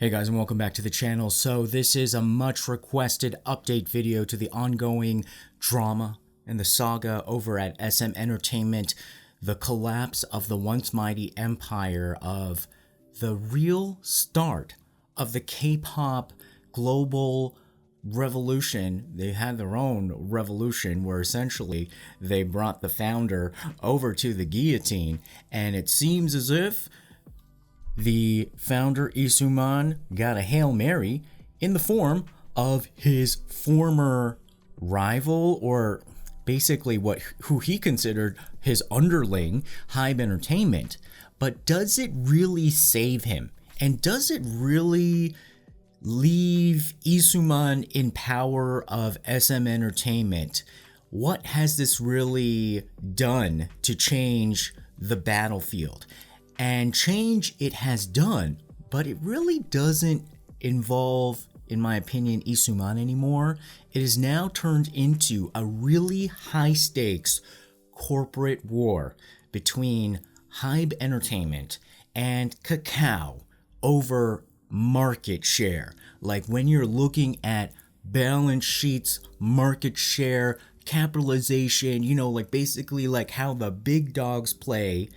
Hey guys, and welcome back to the channel. So this is a much requested update video to the ongoing drama and the saga over at SM Entertainment, the collapse of the once mighty empire, of the real start of the K-pop global revolution. They had their own revolution where essentially they brought the founder over to the guillotine, and it seems as if the founder, Lee Soo-man, got a Hail Mary in the form of his former rival, or basically who he considered his underling, Hybe Entertainment. But does it really save him? And does it really leave Lee Soo-man in power of SM Entertainment? What has this really done to change the battlefield? And change it has done, but it really doesn't involve, in my opinion, Lee Soo-man anymore. It is now turned into a really high-stakes corporate war between Hybe Entertainment and Kakao over market share. Like when you're looking at balance sheets, market share, capitalization, like basically like how the big dogs play.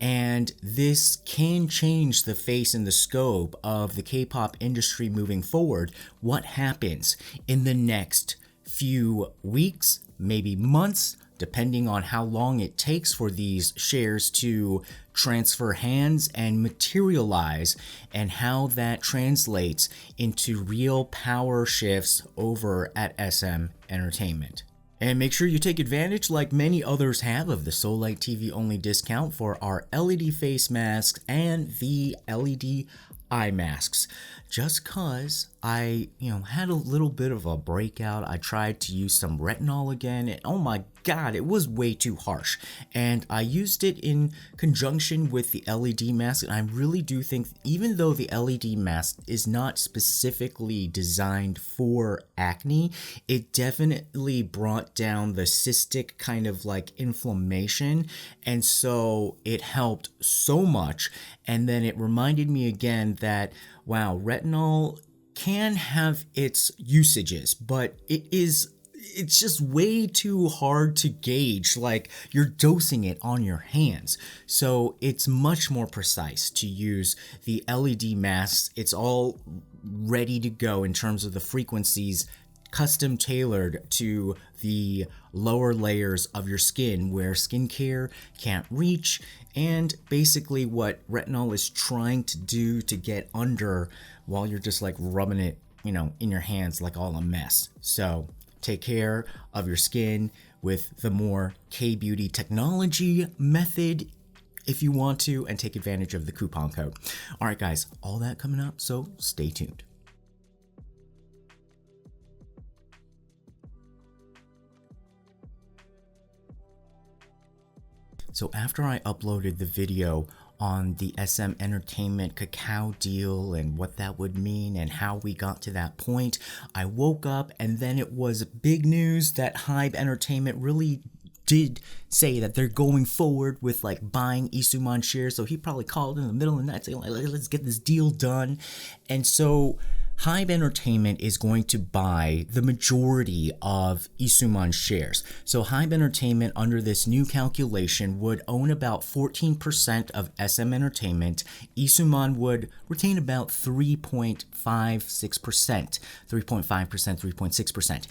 And this can change the face and the scope of the K-pop industry moving forward. What happens in the next few weeks, maybe months, depending on how long it takes for these shares to transfer hands and materialize, and how that translates into real power shifts over at SM Entertainment. And make sure you take advantage, like many others have, of the Seoulite TV only discount for our LED face masks and the LED eye masks. Just cause I, had a little bit of a breakout. I tried to use some retinol again, and oh my god, it was way too harsh. And I used it in conjunction with the LED mask, and I really do think, even though the LED mask is not specifically designed for acne, it definitely brought down the cystic kind of like inflammation, and so it helped so much. And then it reminded me again that, wow, retinol can have its usages, but it's just way too hard to gauge. Like, you're dosing it on your hands, so it's much more precise to use the LED masks. It's all ready to go in terms of the frequencies, custom tailored to the lower layers of your skin where skincare can't reach, and basically what retinol is trying to do to get under while you're just like rubbing it, in your hands like all a mess. So take care of your skin with the more K-beauty technology method if you want to, and take advantage of the coupon code. All right, guys, all that coming up, so stay tuned. So after I uploaded the video on the SM Entertainment Kakao deal and what that would mean and how we got to that point, I woke up and then it was big news that Hybe Entertainment really did say that they're going forward with like buying Lee Soo-man shares. So he probably called in the middle of the night saying like, let's get this deal done. And so Hybe Entertainment is going to buy the majority of Lee Soo-man shares. So Hybe Entertainment, under this new calculation, would own about 14% of SM Entertainment. Lee Soo-man would retain about 3.56%, 3.5%, 3.6%.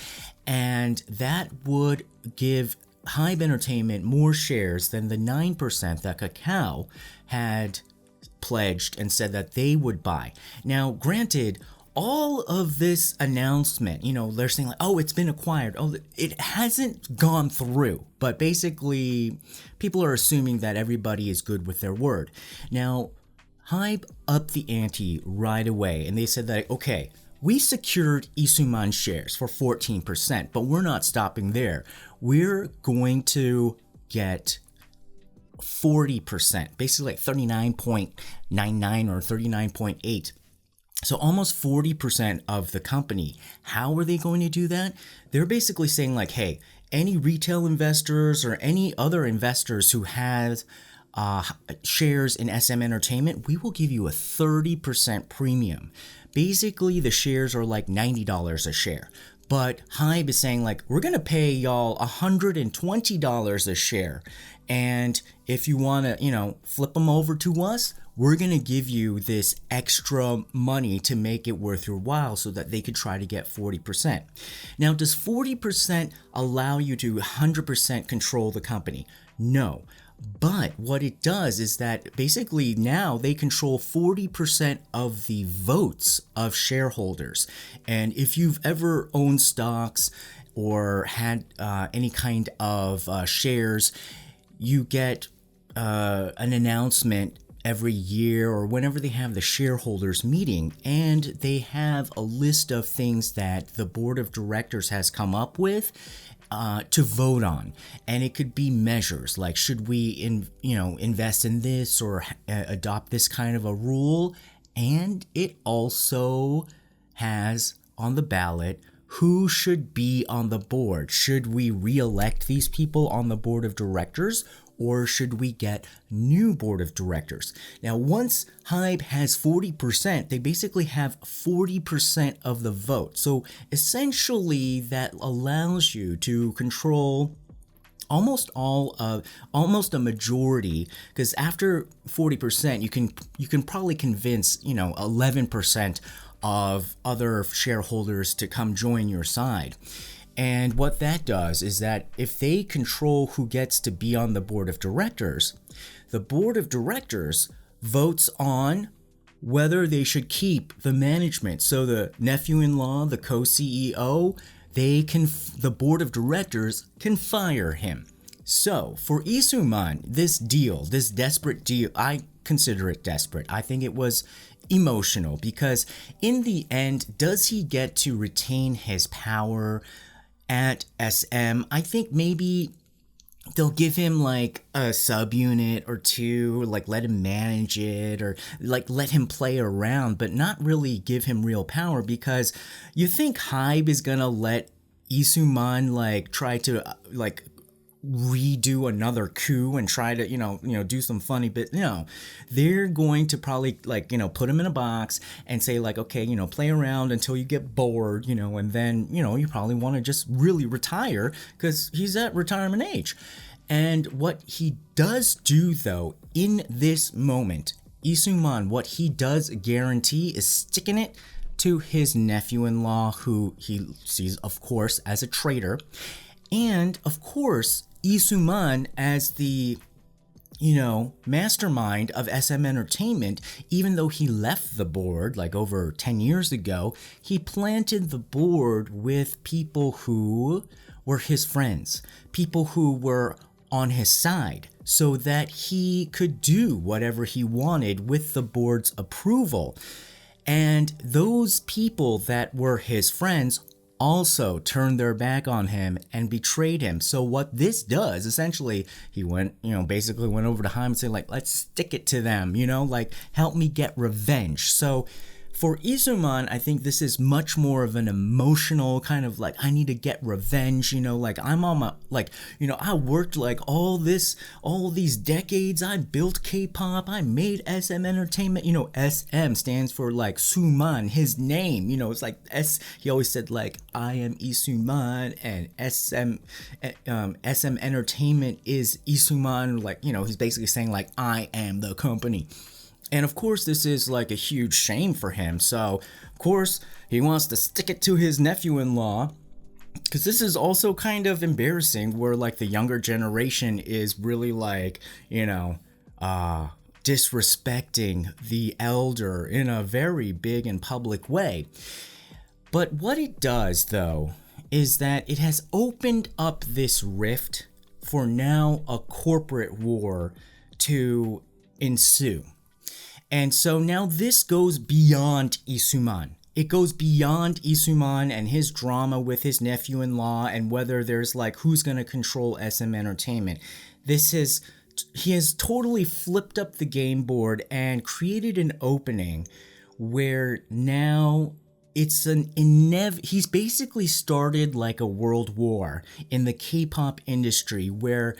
And that would give Hybe Entertainment more shares than the 9% that Kakao had pledged and said that they would buy. Now, granted, all of this announcement, they're saying like, oh, it's been acquired. Oh, it hasn't gone through. But basically, people are assuming that everybody is good with their word. Now, Hybe upped the ante right away, and they said that, okay, we secured Lee Soo-man shares for 14%, but we're not stopping there. We're going to get 40%, basically like 39.99 or 39.8. So almost 40% of the company. How are they going to do that? They're basically saying like, hey, any retail investors or any other investors who have shares in SM Entertainment, we will give you a 30% premium. Basically, the shares are like $90 a share. But Hybe is saying, like, we're going to pay y'all $120 a share. And if you want to, flip them over to us, we're going to give you this extra money to make it worth your while so that they could try to get 40%. Now, does 40% allow you to 100% control the company? No. But what it does is that basically now they control 40% of the votes of shareholders. And if you've ever owned stocks or had any kind of shares, you get an announcement every year or whenever they have the shareholders meeting, and they have a list of things that the board of directors has come up with to vote on. And it could be measures like, should we invest in this or adopt this kind of a rule. And it also has on the ballot who should be on the board. Should we re-elect these people on the board of directors, or should we get new board of directors? Now, once Hybe has 40%, they basically have 40% of the vote. So essentially, that allows you to control almost a majority, because after 40%, you can probably convince 11% of other shareholders to come join your side. And what that does is that if they control who gets to be on the board of directors, the board of directors votes on whether they should keep the management. So the nephew-in-law, the co-CEO, the board of directors can fire him. So for Lee Soo-man, this desperate deal, I consider it desperate. I think it was emotional because in the end, does he get to retain his power at SM? I think maybe they'll give him like a subunit or two, like let him manage it or like let him play around, but not really give him real power, because you think Hybe is gonna let Lee Soo-man like try to like redo another coup and try to do some funny bit. No, they're going to probably like put him in a box and say like, okay, play around until you get bored, and then you probably want to just really retire because he's at retirement age. And what he does do though in this moment, Lee Soo-man, what he does guarantee is sticking it to his nephew-in-law, who he sees of course as a traitor, and of course Lee Soo-man as the mastermind of SM Entertainment. Even though he left the board like over 10 years ago, he planted the board with people who were his friends, people who were on his side, so that he could do whatever he wanted with the board's approval. And those people that were his friends also turned their back on him and betrayed him. So what this does, essentially, he basically went over to Hybe and said like, let's stick it to them, like help me get revenge. So for Lee Soo-man, I think this is much more of an emotional kind of like, I need to get revenge, like I'm on my, like, I worked like all these decades, I built K-pop, I made SM Entertainment, SM stands for like Soo-man, his name, it's like he always said like, I am Lee Soo-man and SM Entertainment is Lee Soo-man, like, he's basically saying like, I am the company. And of course, this is like a huge shame for him. So, of course, he wants to stick it to his nephew-in-law, because this is also kind of embarrassing where like the younger generation is really like, disrespecting the elder in a very big and public way. But what it does, though, is that it has opened up this rift for now a corporate war to ensue. And so now this goes beyond Lee Soo-man. It goes beyond Lee Soo-man and his drama with his nephew-in-law and whether there's like who's going to control SM Entertainment. He has totally flipped up the game board and created an opening where now it's he's basically started like a world war in the K-pop industry where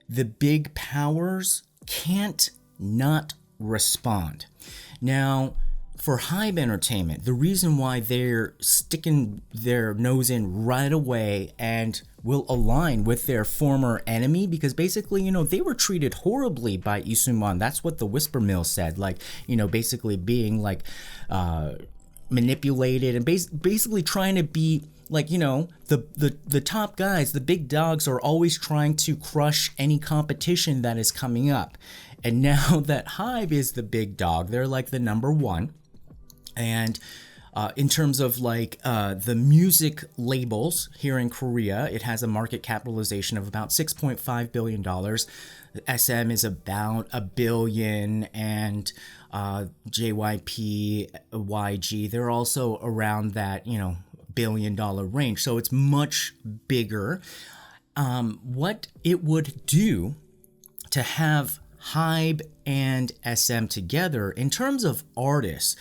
the big powers can't not respond. Now, for Hybe Entertainment, the reason why they're sticking their nose in right away and will align with their former enemy, because basically, they were treated horribly by Lee Soo-man. That's what the whisper mill said, like, basically being like manipulated and basically trying to be like, the top guys, the big dogs are always trying to crush any competition that is coming up. And now that Hybe is the big dog, they're like the number one. And in terms of like the music labels here in Korea, it has a market capitalization of about $6.5 billion. SM is about $1 billion, and JYP, YG, they're also around that, $1 billion range. So it's much bigger. What it would do to have Hybe and SM together in terms of artists,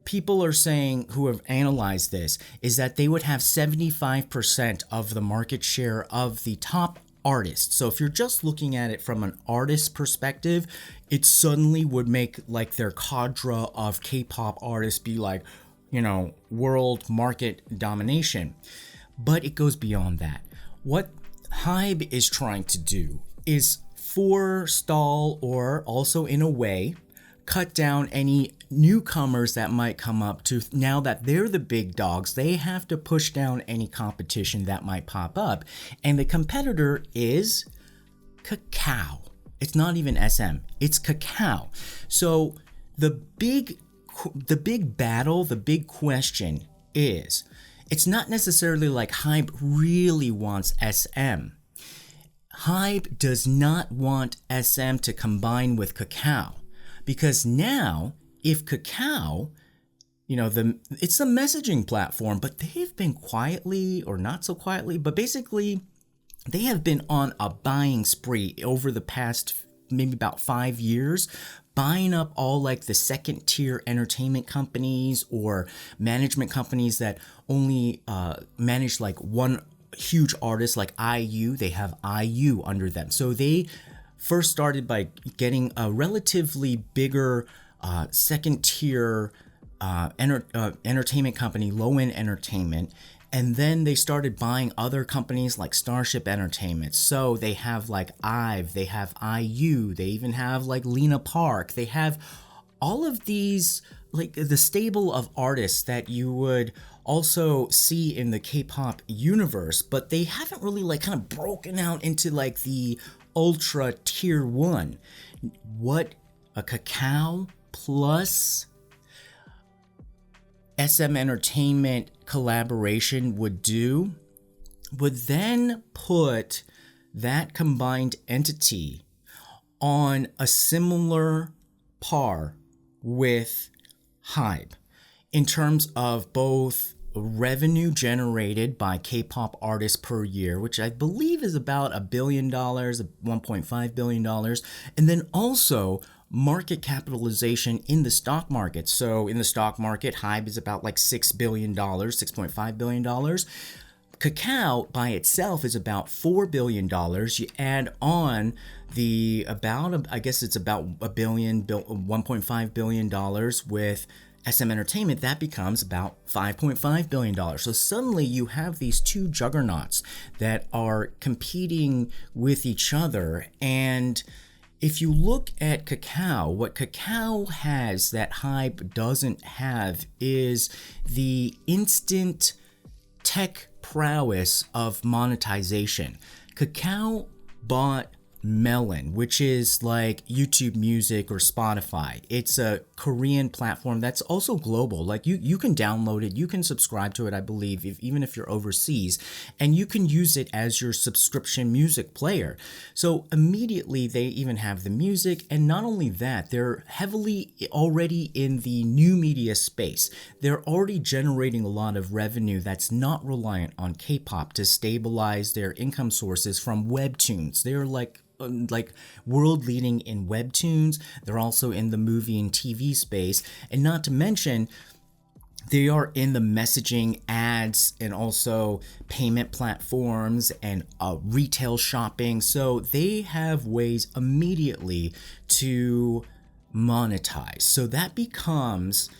people are saying, who have analyzed this, is that they would have 75% of the market share of the top artists. So if you're just looking at it from an artist perspective, it suddenly would make like their cadre of K-pop artists be like, world market domination. But it goes beyond that. What Hybe is trying to do is forestall, or also in a way cut down any newcomers that might come up. To now that they're the big dogs, they have to push down any competition that might pop up, and the competitor is Kakao. It's not even SM, it's Kakao. So the big battle, the big question is, it's not necessarily like Hybe really wants SM. Hybe does not want SM to combine with Kakao, because now if Kakao, it's a messaging platform, but they've been quietly, or not so quietly, but basically they have been on a buying spree over the past maybe about 5 years, buying up all like the second tier entertainment companies or management companies that only manage like one huge artist, like IU. They have IU under them. So they first started by getting a relatively bigger second tier entertainment company, low-end entertainment, and then they started buying other companies like Starship Entertainment. So they have like IVE, they have IU, they even have like Lena Park. They have all of these, like the stable of artists that you would also see in the K-pop universe, but they haven't really like kind of broken out into like the ultra tier one. What a Kakao plus SM Entertainment collaboration would do would then put that combined entity on a similar par with Hybe in terms of both revenue generated by K-pop artists per year, which I believe is about $1 billion, $1.5 billion, and then also market capitalization in the stock market. So in the stock market, Hybe is about like $6 billion, $6.5 billion. Kakao by itself is about $4 billion. You add on the I guess it's about $1.5 billion with SM Entertainment, that becomes about $5.5 billion. So suddenly you have these two juggernauts that are competing with each other. And if you look at Kakao, what Kakao has that Hybe doesn't have is the instant tech prowess of monetization. Kakao bought Melon, which is like YouTube Music or Spotify. It's a Korean platform that's also global. Like you can download it, you can subscribe to it, I believe, even if you're overseas, and you can use it as your subscription music player. So immediately they even have the music, and not only that, they're heavily already in the new media space. They're already generating a lot of revenue that's not reliant on K-pop to stabilize their income sources from webtoons. They're like world leading in webtoons. They're also in the movie and TV space, and not to mention They are in the messaging, ads, and also payment platforms and retail shopping. So they have ways immediately to monetize. So that becomes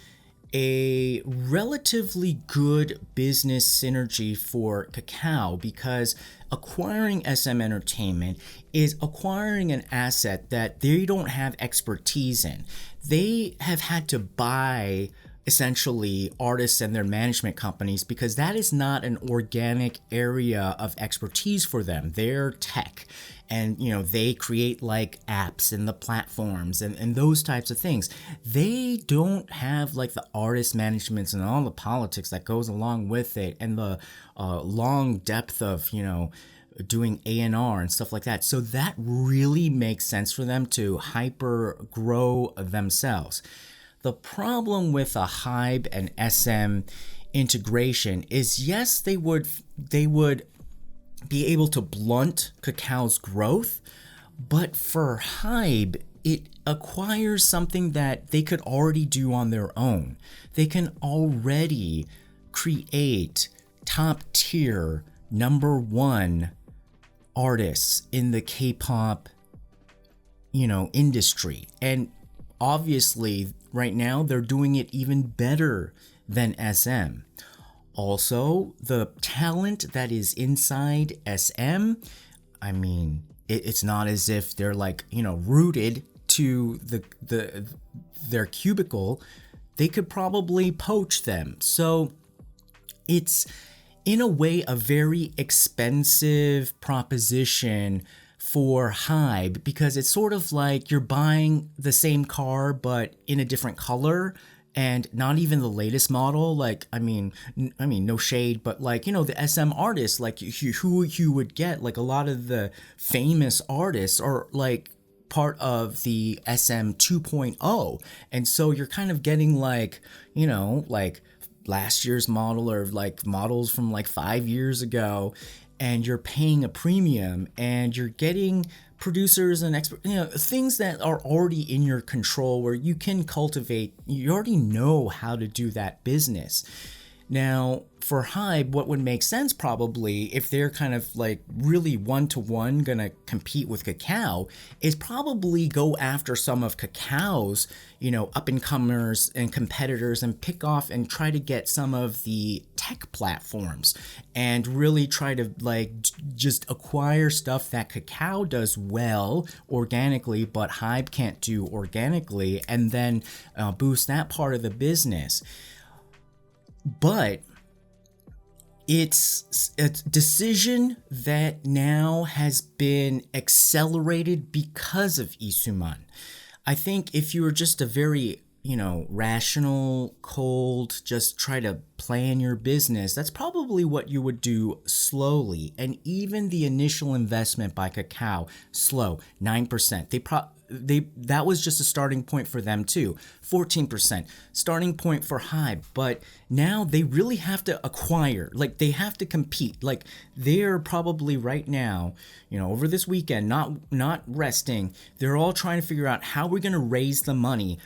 a relatively good business synergy for Kakao, because acquiring SM Entertainment is acquiring an asset that they don't have expertise in. They have had to buy essentially artists and their management companies because that is not an organic area of expertise for them. They're tech, and they create like apps and the platforms and those types of things. They don't have like the artist managements and all the politics that goes along with it, and the long depth of doing A&R and stuff like that. So that really makes sense for them to hyper grow themselves. The problem with a Hybe and SM integration is, yes, they would be able to blunt Kakao's growth, but for Hybe, it acquires something that they could already do on their own. They can already create top tier #1 artists in the K-pop industry, and obviously right now they're doing it even better than SM. Also, the talent that is inside SM, I mean, it's not as if they're like rooted to their cubicle. They could probably poach them. So it's in a way a very expensive proposition for Hybe, because it's sort of like you're buying the same car but in a different color, and not even the latest model. Like, I mean, no shade, but like, the SM artists, like who you would get, like a lot of the famous artists are like part of the SM 2.0. And so you're kind of getting like, like last year's model, or like models from like 5 years ago, and you're paying a premium, and you're getting producers and things that are already in your control, where you can cultivate. You already know how to do that business. Now, for Hybe, what would make sense probably, if they're kind of like really one-to-one gonna compete with Kakao, is probably go after some of Kakao's, up-and-comers and competitors, and pick off and try to get some of the tech platforms, and really try to like just acquire stuff that Kakao does well organically, but Hybe can't do organically, and then boost that part of the business. But it's a decision that now has been accelerated because of Lee Soo-man. I think if you were just a very, rational, cold, just try to plan your business, that's probably what you would do slowly. And even the initial investment by Kakao, slow, 9%. That was just a starting point for them too. 14% starting point for Hybe, but now they really have to acquire, like they have to compete. Like they're probably right now, over this weekend, not resting. They're all trying to figure out how we're going to raise the money.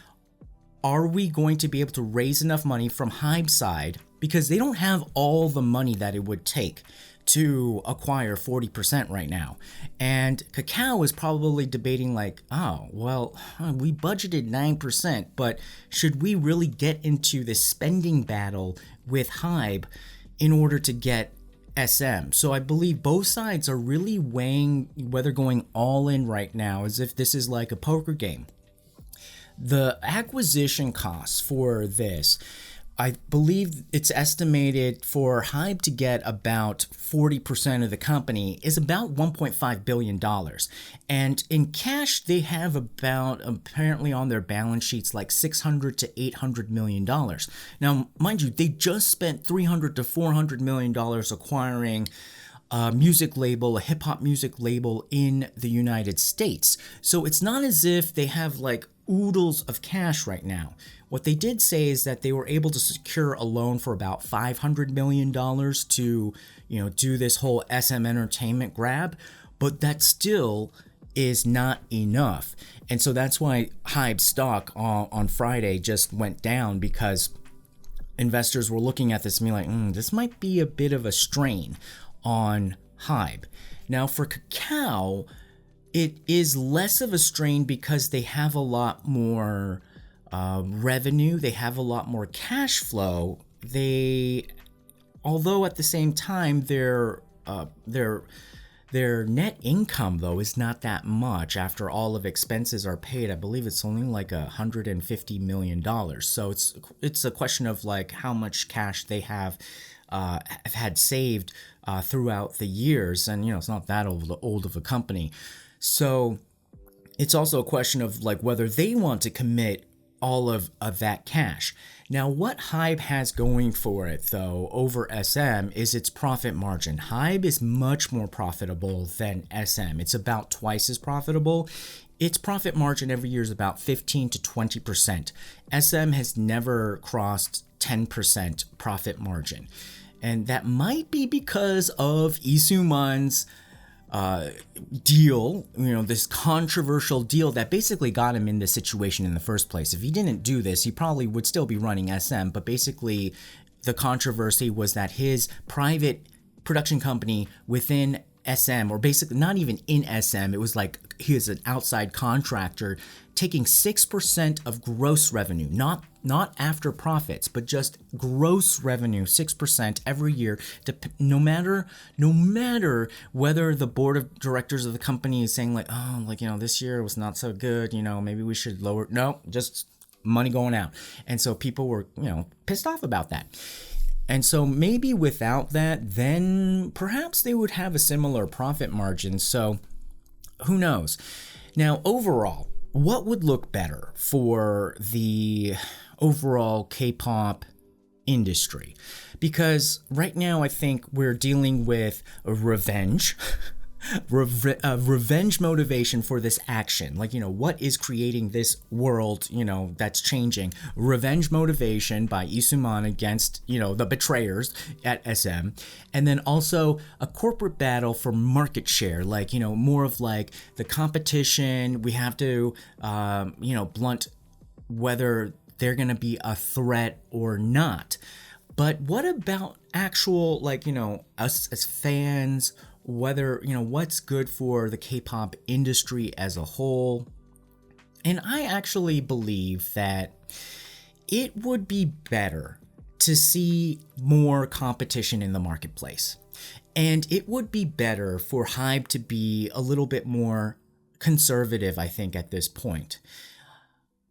Are we going to be able to raise enough money from Hybe's side? Because they don't have all the money that it would take to acquire 40% right now. And Kakao is probably debating like, oh, well, we budgeted 9%, but should we really get into this spending battle with Hybe in order to get SM? So I believe both sides are really weighing whether going all in right now, as if this is like a poker game. The acquisition costs for this, I believe it's estimated for Hybe to get about 40% of the company is about $1.5 billion. And in cash, they have about, apparently on their balance sheets, like $600 to $800 million. Now, mind you, they just spent $300 to $400 million acquiring a music label, a hip-hop music label in the United States. So it's not as if they have like oodles of cash right now. What they did say is that they were able to secure a loan for about $500 million to, do this whole SM Entertainment grab, but that still is not enough. And so that's why Hybe stock on Friday just went down, because investors were looking at this and being like, this might be a bit of a strain on Hybe. Now for Kakao, it is less of a strain because they have a lot more revenue, they have a lot more cash flow. Although at the same time their net income though is not that much after all of expenses are paid. I believe it's only like $150 million. So it's a question of like how much cash they have had saved throughout the years, and it's not that old of a company. So it's also a question of like whether they want to commit all of that cash. Now, what Hybe has going for it, though, over SM is its profit margin. Hybe is much more profitable than SM. It's about twice as profitable. Its profit margin every year is about 15 to 20%. SM has never crossed 10% profit margin. And that might be because of Lee Soo-man's deal, this controversial deal that basically got him in this situation in the first place. If he didn't do this, he probably would still be running SM, but basically the controversy was that his private production company within SM, or basically not even in SM, it was like he is an outside contractor taking 6% of gross revenue, not after profits, but just gross revenue, 6% every year, no matter whether the board of directors of the company is saying like, this year was not so good, maybe we should lower. No, just money going out. And so people were, pissed off about that. And so maybe without that, then perhaps they would have a similar profit margin. So who knows? Now, overall, what would look better for the overall K-pop industry? Because right now I think we're dealing with revenge. Revenge motivation for this action, what is creating this world that's changing. Revenge motivation by Lee Soo-man against the betrayers at SM, and then also a corporate battle for market share, more of like the competition. We have to blunt whether they're gonna be a threat or not. But what about actual us as fans, whether what's good for the K-pop industry as a whole? And I actually believe that it would be better to see more competition in the marketplace, and it would be better for Hybe to be a little bit more conservative, I think, at this point.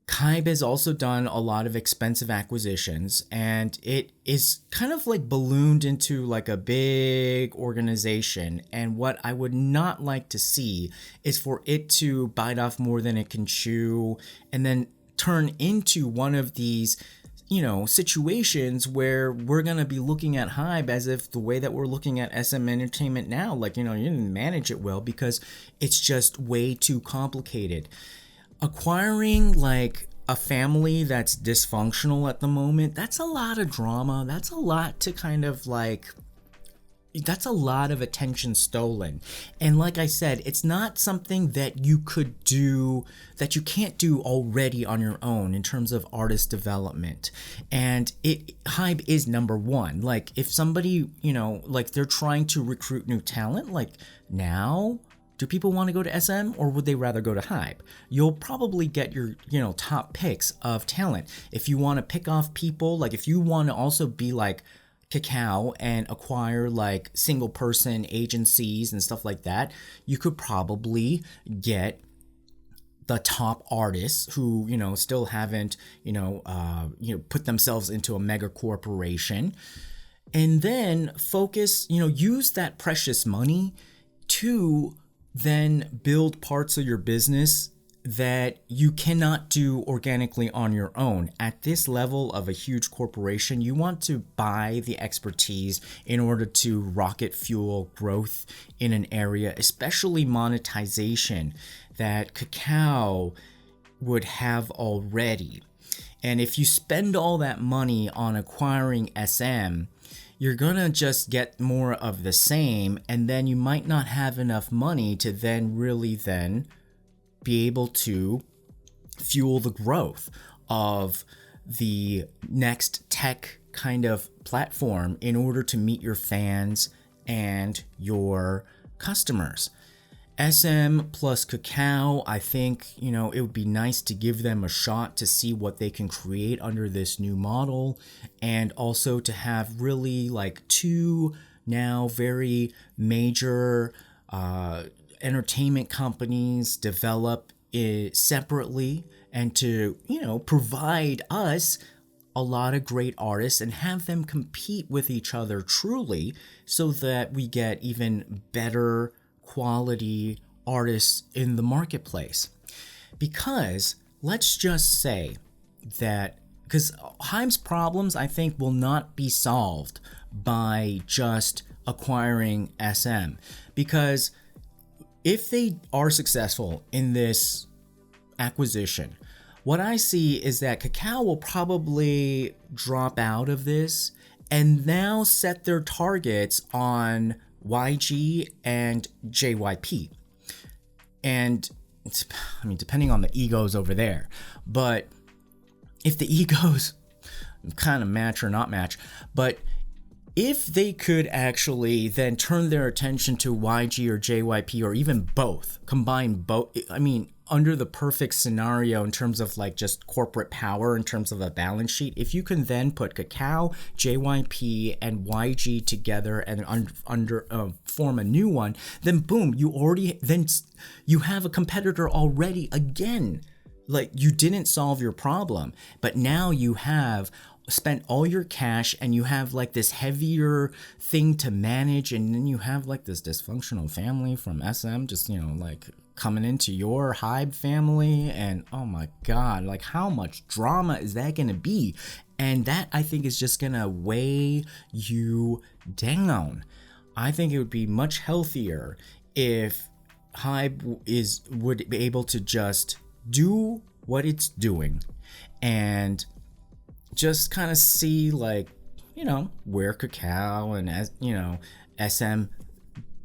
Hybe has also done a lot of expensive acquisitions, and it is kind of like ballooned into like a big organization. And what I would not like to see is for it to bite off more than it can chew and then turn into one of these situations where we're going to be looking at Hybe as if the way that we're looking at SM Entertainment now, you didn't manage it well because it's just way too complicated. Acquiring like a family that's dysfunctional at the moment, that's a lot of drama. That's a lot to kind of that's a lot of attention stolen. And like I said, it's not something that you could do, that you can't do already on your own in terms of artist development. And Hybe is number one. Like if somebody, they're trying to recruit new talent, now, do people want to go to SM or would they rather go to Hybe? You'll probably get your, top picks of talent. If you want to pick off people, if you want to also be like Kakao and acquire single person agencies and stuff like that, you could probably get the top artists who, still haven't, put themselves into a mega corporation, and then focus, use that precious money to then build parts of your business that you cannot do organically on your own. At this level of a huge corporation, you want to buy the expertise in order to rocket fuel growth in an area, especially monetization, that Kakao would have already. And if you spend all that money on acquiring SM, you're gonna just get more of the same, and then you might not have enough money to then really be able to fuel the growth of the next tech kind of platform in order to meet your fans and your customers. SM plus Kakao, I think, it would be nice to give them a shot to see what they can create under this new model, and also to have really like two now very major entertainment companies develop it separately, and to, provide us a lot of great artists and have them compete with each other truly, so that we get even better quality artists in the marketplace. Because let's just say that, because Hybe's problems, I think, will not be solved by just acquiring SM. Because if they are successful in this acquisition, what I see is that Kakao will probably drop out of this and now set their targets on YG and JYP. And depending on the egos over there, but if the egos kind of match or not match, but if they could actually then turn their attention to YG or JYP, or even both, combine both, under the perfect scenario in terms of like just corporate power, in terms of a balance sheet, if you can then put Kakao, JYP, and YG together and form a new one, then boom, you have a competitor already again. Like, you didn't solve your problem, but now you have spent all your cash and you have like this heavier thing to manage, and then you have like this dysfunctional family from SM just, like coming into your Hybe family, and oh my god, like how much drama is that gonna be? And that, I think, is just gonna weigh you down. I think it would be much healthier if Hybe would be able to just do what it's doing and just kind of see, like, where Kakao and SM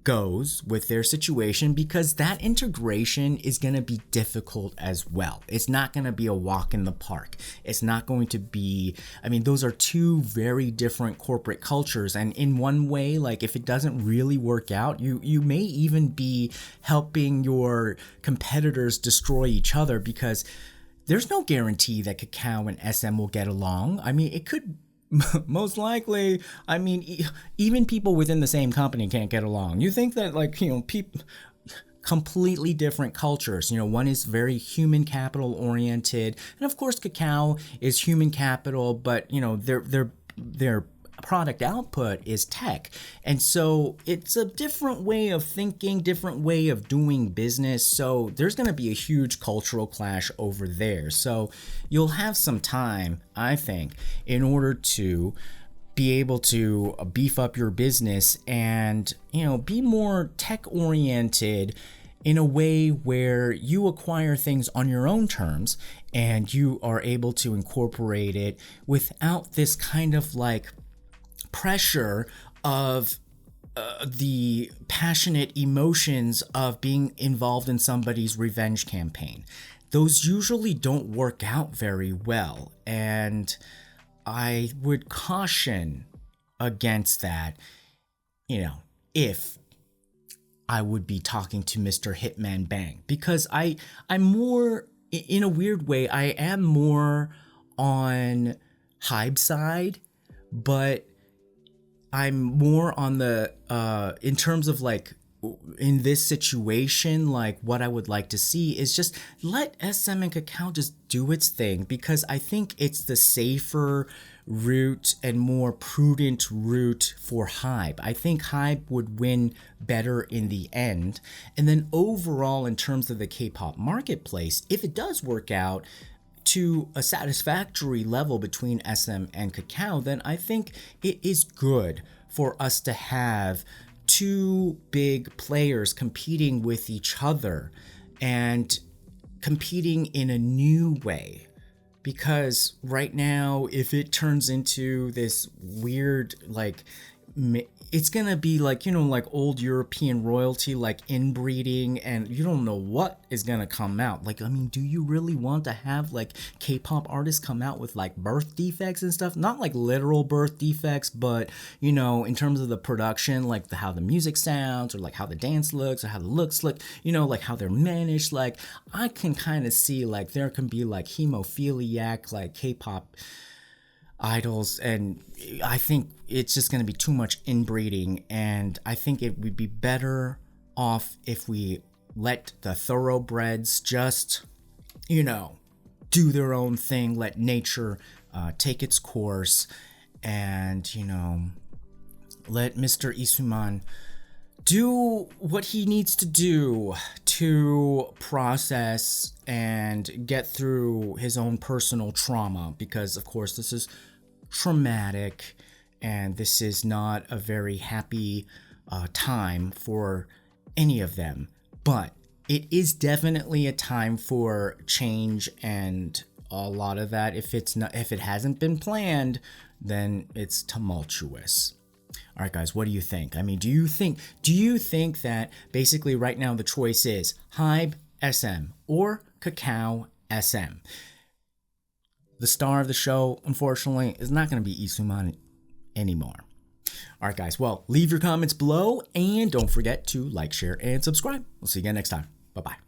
goes with their situation, because that integration is going to be difficult as well. It's not going to be a walk in the park. It's not going to be, those are two very different corporate cultures, and in one way, like, if it doesn't really work out, you may even be helping your competitors destroy each other, because there's no guarantee that Kakao and SM will get along. It could most likely, even people within the same company can't get along. You think that, like, people, completely different cultures. One is very human capital oriented, and of course Kakao is human capital, but their product output is tech, and so it's a different way of thinking, different way of doing business. So there's going to be a huge cultural clash over there. So you'll have some time, I think, in order to be able to beef up your business and be more tech oriented in a way where you acquire things on your own terms and you are able to incorporate it without this kind of like pressure of the passionate emotions of being involved in somebody's revenge campaign. Those usually don't work out very well, and I would caution against that, if I would be talking to Mr. Hitman Bang, because I'm more, in a weird way, I am more on Hybe side, but I'm more on the, in terms of like, in this situation, like what I would like to see is just let SM and Kakao just do its thing, because I think it's the safer route and more prudent route for Hybe. I think Hybe would win better in the end. And then overall, in terms of the K-pop marketplace, if it does work out to a satisfactory level between SM and Kakao, then I think it is good for us to have two big players competing with each other and competing in a new way. Because right now, if it turns into this weird, like, it's gonna be like, like old European royalty, like inbreeding, and you don't know what is gonna come out. Like, I mean, do you really want to have like K-pop artists come out with like birth defects and stuff? Not like literal birth defects, but in terms of the production, like how the music sounds, or like how the dance looks, or how the looks look, like how they're managed. Like, I can kind of see like there can be like hemophiliac like K-pop idols, and I think it's just going to be too much inbreeding, and I think it would be better off if we let the thoroughbreds just do their own thing, let nature take its course, and let Mr. Lee Soo-man do what he needs to do to process and get through his own personal trauma, because of course this is traumatic and this is not a very happy time for any of them. But it is definitely a time for change, and a lot of that, if it hasn't been planned, then it's tumultuous. All right, guys, what do you think? I mean, do you think that basically right now the choice is Hybe SM or Kakao SM? The star of the show, unfortunately, is not going to be Lee Soo-man anymore. All right, guys, well, leave your comments below, and don't forget to like, share, and subscribe. We'll see you again next time. Bye-bye.